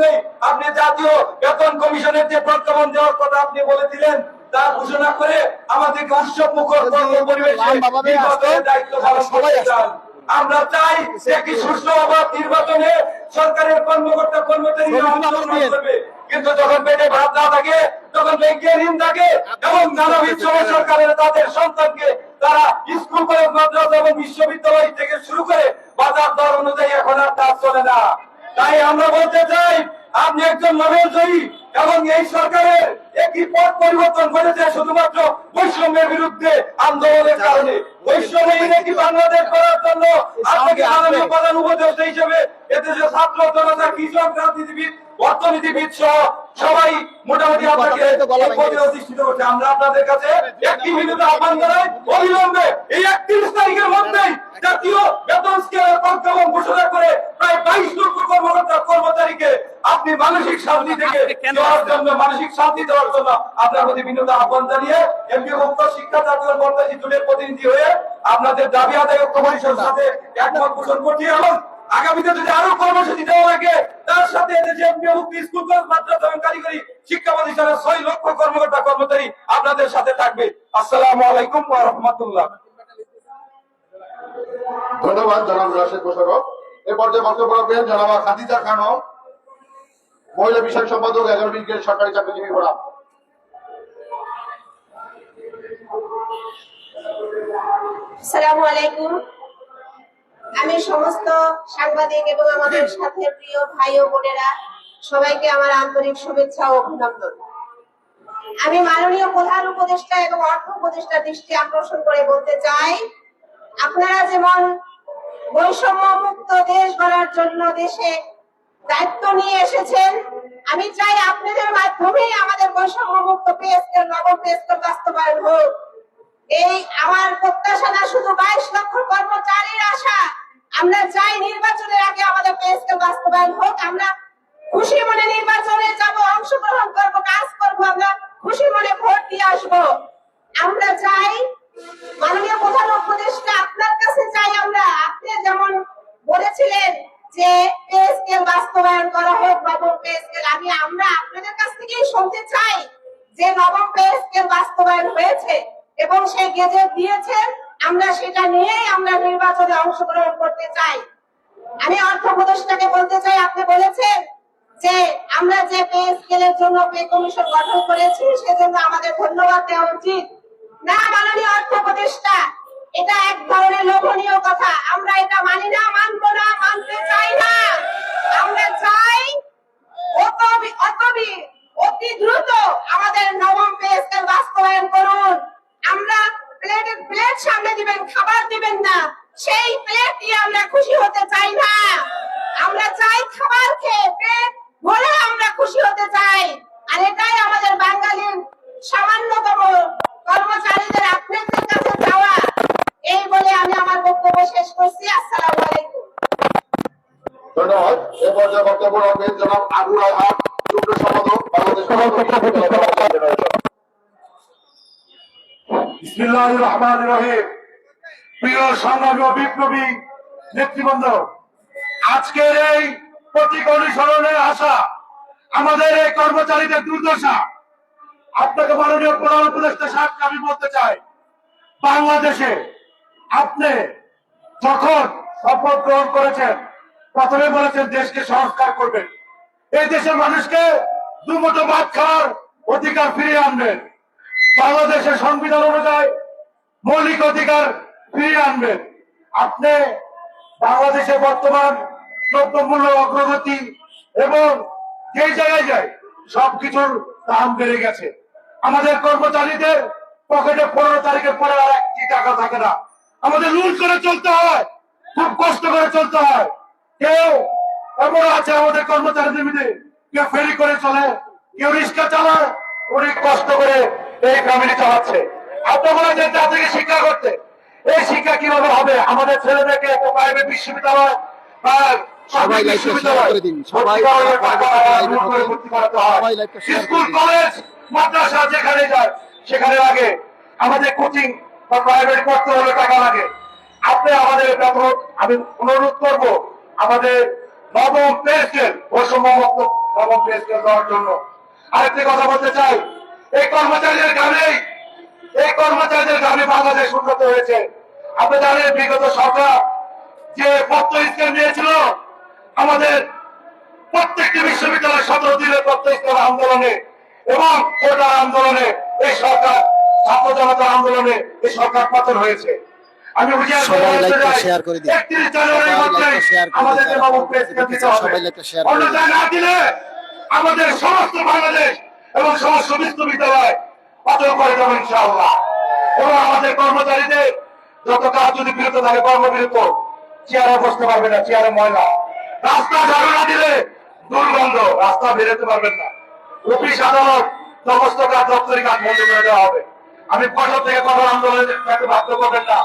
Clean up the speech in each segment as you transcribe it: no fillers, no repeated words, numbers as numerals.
মধ্যেই আপনি জাতীয় বেতন কমিশনের যে প্রজ্ঞাপন দেওয়ার কথা আপনি বলেছিলেন তা ঘোষণা করে আমাদেরকে উৎসব মুখর কর্ম পরিবেশে দায়িত্ব পালন করতে চান। আমরা চাই একটি সুষ্ঠু অবাধ নির্বাচনে সরকারের কর্মকর্তা কর্মচারীরা অংশগ্রহণ করবে, কিন্তু যখন পেটে ভাত না থাকে, যখন ব্যাংকে ঋণ থাকে এবং নানাবিধ সমস্যার কারণে তাদের সন্তানকে তারা স্কুল কলেজ মাদ্রাসা এবং বিশ্ববিদ্যালয় থেকে শুরু করে বাজার দর অনুযায়ী এখন আর কাজ চলে না। তাই আমরা বলতে চাই আপনি একজন নোবেল জয়ী এবং এই সরকারের একটি পথ পরিবর্তন করেছে শুধুমাত্র বৈষম্যের বিরুদ্ধে আন্দোলনের কারণে। বৈষম্যহীন একটি বাংলাদেশ করার জন্য আপনাকে মাননীয় প্রধান উপদেষ্টা হিসেবে এদেশের ছাত্র জনতা, কৃষক, রাজনীতিবিদ, অর্থনীতিবিদ সহ সবাই মোটামুটি আপনাকে অধিষ্ঠিত করছে। আমরা আপনাদের কাছে একটি বিনীত আহ্বান জানাই, অবিলম্বে এই 31 তারিখের মধ্যেই জাতীয় বেতন স্কেলের প্রজ্ঞাপন ঘোষণা করে প্রায় 22 লক্ষ কর্মকর্তা কর্মচারীকে আপনি মানসিক শান্তি থেকে দেওয়ার জন্য, মানসিক শান্তি দেওয়ার জন্য আপনার প্রতি বিনীত আহ্বান জানিয়ে এমপিভুক্ত শিক্ষা জাতীয় কর্মচারী জোটের প্রতিনিধি হয়ে আপনাদের দাবি আদায় ঐক্য পরিষদের সাথে একমত পোষণ করছি এবং আগামীতে যদি আরো কর্মসূচি দেওয়া লাগে তার সাথে এদেশে এমপিভুক্ত স্কুল, কলেজ, মাদ্রাসা এবং কারিগরি শিক্ষা প্রতিষ্ঠানের 6 লক্ষ কর্মকর্তা কর্মচারী আপনাদের সাথে থাকবে। আসসালামু আলাইকুম ওয়া রাহমাতুল্লাহ। ধন্যবাদ জনাব রাশেদ মোশাররফ। এ পর্যায়ে বক্তব্য রাখবেন জনাব খাদিজা খানম, মহিলা বিষয়ক সম্পাদক, 11 গ্রেড সরকারি চাকরিজীবী ফোরাম। আসসালামু আলাইকুম। আমি সমস্ত সাংবাদিক এবং আমাদের সাথে প্রিয় ভাই ও বোনেরা সবাইকে আমার আন্তরিক শুভেচ্ছা ও অভিনন্দন। আমি মাননীয় প্রধান উপদেষ্টা এবং অর্থ উপদেষ্টার দৃষ্টি আকর্ষণ করে বলতে চাই, আপনারা যেমন বৈষম্য মুক্ত দেশ গড়ার জন্য দেশে দায়িত্ব নিয়ে এসেছেন, আমি চাই আপনাদের মাধ্যমে আমাদের বৈষম্য মুক্ত পে স্কেল, নবম পে স্কেল বাস্তবায়ন হোক। এই আমার প্রত্যাশা না শুধু 22 লক্ষ কর্মচারীর আশা। আমরা চাই নির্বাচনের আগে আমাদের পে স্কেল বাস্তবায়ন হোক। আমরা খুশি মনে নির্বাচনে যাব, অংশগ্রহণ করব, কাজ করব, আমরা খুশি মনে ভোট দিয়ে আসবো। আমরা চাই মাননীয় প্রধান উপদেষ্টা আপনার কাছে চাই, আমরা আপনি যেমন বলেছিলেন যে পে স্কেল বাস্তবায়ন করা হোক, নবম পে স্কেল, আমরা আপনাদের কাছ থেকেই শুনতে চাই যে নবম পে স্কেল বাস্তবায়ন হয়েছে এবং সেই গেজেট দিয়েছেন, আমরা সেটা নিয়েই আমরা নির্বাচনে অংশগ্রহণ করতে চাই। আমি অর্থ উপদেষ্টাকে বলতে চাই, আপনি বলেছেন যে আমরা যে পে স্কেলের জন্য পে কমিশন গঠন করেছি সেজন্য আমাদের ধন্যবাদ দেওয়া উচিত। না মাননীয় অর্থ উপদেষ্টা, এটা এক ধরনের লোভনীয় কথা। আমরা এটা মানি না, মানবো না, মানতে চাই না। আমরা চাই অতি দ্রুত আমাদের নবম পে স্কেল বাস্তবায়ন করুন। আমরা প্লেট সামনে দিবেন, খাবার দিবেন না, সেই প্লেট দিয়ে আমরা খুশি হতে চাই না। আমরা চাই খাবার খেয়ে পেট ভরে আমরা খুশি হতে চাই। আর এটাই আমাদের বাঙালির সামান্যতম কর্মচারীদের আপনাদের কাছে যাওয়া। এই বলে আমি আমার বক্তব্য শেষ করছি। আসসালামু আলাইকুম। ধন্যবাদ। এ পর্যায়ে বক্তব্য রাখবেন জনাব আবু রায়হান, যুগ্ম সম্পাদক, বাংলাদেশ জেনারেশন। বিসমিল্লাহির রহমানির রহিম। প্রিয় সংগ্রামী ও বিপ্লবী নেতৃবৃন্দ, আজকের এই প্রতীক অনুসরণের আশা, আমাদের এই কর্মচারীদের দুর্দশা, আপনাকে মাননীয় প্রধান উপদেষ্টা সাহেবকে আমি বলতে চাই, বাংলাদেশে আপনি যখন শপথ গ্রহণ করেছেন প্রথমে বলেছেন দেশকে সংস্কার করবেন, এই দেশের মানুষকে দুমুঠো ভাত খাওয়ার অধিকার ফিরিয়ে আনবেন, বাংলাদেশের সংবিধান অনুযায়ী মৌলিক অধিকার ফিরিয়ে আনবেন। আপনি বাংলাদেশে বর্তমান দ্রব্যমূল্য অগ্রগতি এবং যেই জায়গায় যায় সবকিছুর দাম বেড়ে গেছে। আমাদের কর্মচারীদের পকেটে 15 তারিখের পরে আর 1 টাকা থাকে না। আমাদের লুট করে চলতে হয়, খুব কষ্ট করে চলতে হয়। কেউ এমন আছে আমাদের কর্মচারীদের মধ্যে, কেউ ফেরি করে চলে, কেউ রিক্সা চালায়, অনেক কষ্ট করে এই ফ্যামিলি চালাচ্ছে। আপনি বলেছেন তাদেরকে শিক্ষা করতে, এই শিক্ষা কিভাবে হবে? আমাদের ছেলেদেরকে একটা প্রাইভেট বিশ্ববিদ্যালয় স্কুল, কলেজ, মাদ্রাসা যেখানে যায় সেখানে লাগে। আমাদের কোচিং বা প্রাইভেট করতে হলে টাকা লাগে। আপনি আমাদের বেতন, আমি অনুরোধ করবো আমাদের নবম পে স্কেল, বৈষম্যমুক্ত নবম পে স্কেল দেওয়ার জন্য। আরেকটি কথা বলতে চাই, এই কর্মচারীদের গ্রামে বাংলাদেশ উন্নত হয়েছে। আপনি জানেন বিগত সরকার যে পত্র স্কেল নিয়েছিল, আমাদের প্রত্যেকটি বিশ্ববিদ্যালয় 17 দিনের পত্র স্কেল আন্দোলনে এবং কোটার আন্দোলনে এই সরকার, ছাত্র জনতার আন্দোলনে এই সরকার পতন হয়েছে। আমি সবাই লাইকটা শেয়ার করে দিন, আমাদেরকে নবম পে স্কেল দিতে হবে। সবাই লাইকটা শেয়ার করে দিন। অন্যথায় না দিলে আমাদের সমস্ত বাংলাদেশ এবং সমস্ত বিশ্ববিদ্যালয় পতন করে দেবো ইনশাআল্লাহ। এবং আমাদের কর্মচারীদের যত কাজ যদি বিরত থাকে, কর্মবিরত, চেয়ারে বসতে পারবে না, চেয়ারে ময়লা, রাস্তা ঝাড়ু না দিলে দুর্গন্ধ, রাস্তা বেরোতে পারবেন না। অফিস আদালত সমস্ত কাজ, দপ্তরি কাজ বন্ধ করে দেওয়া হবে। আমি কঠোর থেকে কঠোর আন্দোলনে বাধ্য করবেন না।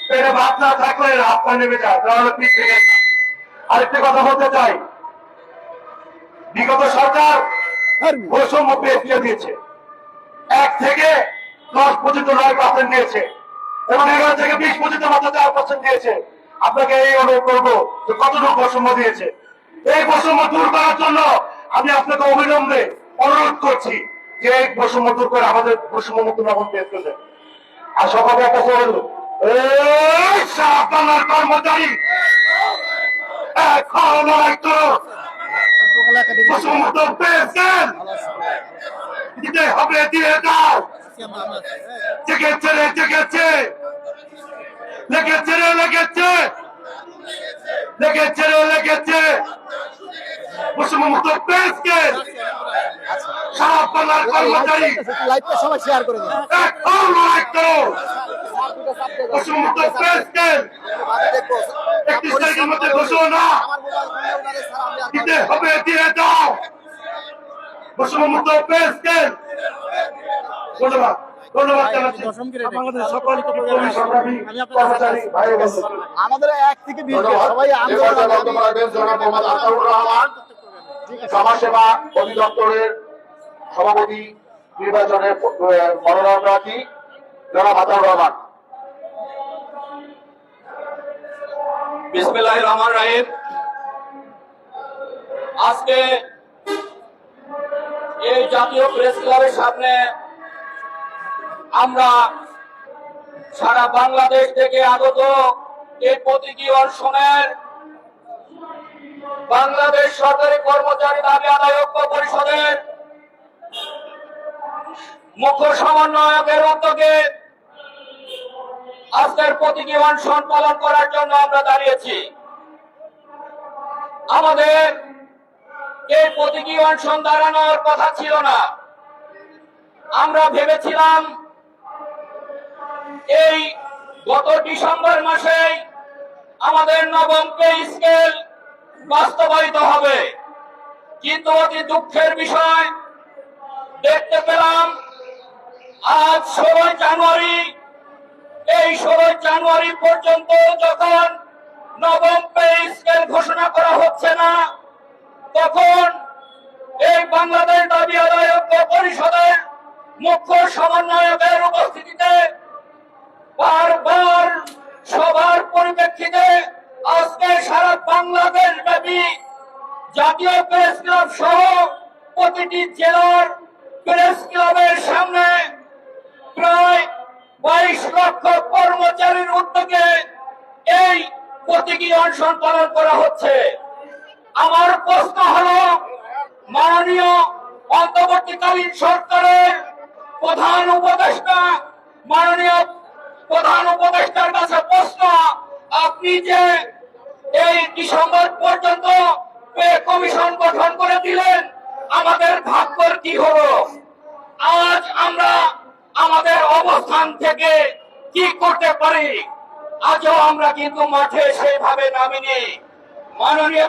পেটে ভাত না থাকলে রাস্তা নেমে যায়, তাহলে পিঠ ভেঙে যায়। আরেকটি কথা বলতে চাই, বিগত সরকার বৈষম্য পে স্কেল দিয়েছে, 1 থেকে 10 পর্যন্ত 9% দিয়েছে এবং 11 থেকে 20 পর্যন্ত মাত্র 4% দিয়েছে। আপনাকে এই অনুরোধ করবো যে কতটুকু বৈষম্য দিয়েছে। এই বৈষম্য দূর করার জন্য আমি আপনাকে অবিলম্বে অনুরোধ করছি যে এই বৈষম্য দূর করে আমাদের বৈষম্য মুক্ত নবম পে স্কেল দেন। আর সকালে একটা বলবো, এই সারা কর্মচারী এখন একটু বৈষম্য পে স্কেল দিতে হবে, দিয়ে দাও। জেগেছে রে, জেগেছে, লেগেছে রে, লেগেছে, লেগেছে রে, লেগেছে। বৈষম্যমুক্ত পে স্কেল সারা বাংলার কর্মচারী লাইকটা সবাই শেয়ার করে দিন। এখন লড়াই করো। বৈষম্যমুক্ত পে স্কেল 31 তারিখের মধ্যে ঘোষণা দিতে হবে, দিয়ে দাও। বৈষম্যমুক্ত পে স্কেল। ধন্যবাদ, ধন্যবাদ জানাচ্ছি বাংলাদেশের সকল কর্মী, কর্মচারী ভাই ও বন্ধু। আমাদের 1 থেকে 20 ধন্যবাদ। সবাই এ পর্যায়ে বক্তব্য রাখবেন জনাব মোহাম্মদ আতাউর রহমান, সমাজসেবা অধিদপ্তরের সভাপতি নির্বাচনের মনোনয়ন প্রার্থী জনাব আতাউর রহমান। বিসমিল্লাহির রহমানির রহিম। আজকে এই জাতীয় প্রেস ক্লাবের সামনে আমরা সারা বাংলাদেশ থেকে আগত এই প্রতীকী অনশনের বাংলাদেশ সরকারি কর্মচারী দাবি আদায় ঐক্য পরিষদের মুখ্য সমন্বয়কের উদ্যোগে আজকের প্রতীকী অনশন পালন করার জন্য আমরা দাঁড়িয়েছি। আমাদের এই প্রতীকী অনশন দাঁড়ানোর কথা ছিল না। আমরা ভেবেছিলাম এই গত ডিসেম্বর মাসে আমাদের নবম পে স্কেল বাস্তবায়িত হবে, কিন্তু অতি দুঃখের বিষয় দেখতে পেলাম আজ 16 জানুয়ারি, এই 16 জানুয়ারি পর্যন্ত যখন নবম পে স্কেল ঘোষণা করা হচ্ছে না, তখন এই বাংলাদেশ দাবি আদায় ঐক্য পরিষদের মুখ্য সমন্বয়কের উপস্থিতিতে বারবার সবার পরিপ্রেক্ষিতে আজকে সারা বাংলাদেশ ব্যাপী জাতীয় প্রেস ক্লাব সহ প্রতিটি জেলার প্রেস ক্লাবের সামনে প্রায় 22 লক্ষ কর্মচারীর উদ্যোগে এই প্রতীকী অনশন পালন করা হচ্ছে। আমার প্রশ্ন হলো, মাননীয় অন্তর্বর্তীকালীন সরকারের প্রধান উপদেষ্টা, মাননীয় প্রধান উপদেষ্টার কাছে প্রশ্ন, আপনি যে এই ডিসেম্বর পর্যন্ত পে কমিশন গঠন করে দিলেন, আমাদের ভাগ্যের কি হলো? আজ আমরা আমাদের অবস্থান থেকে কি করতে পারি? আজও আমরা কিন্তু মাঠে সেইভাবে নামিনি। মাননীয়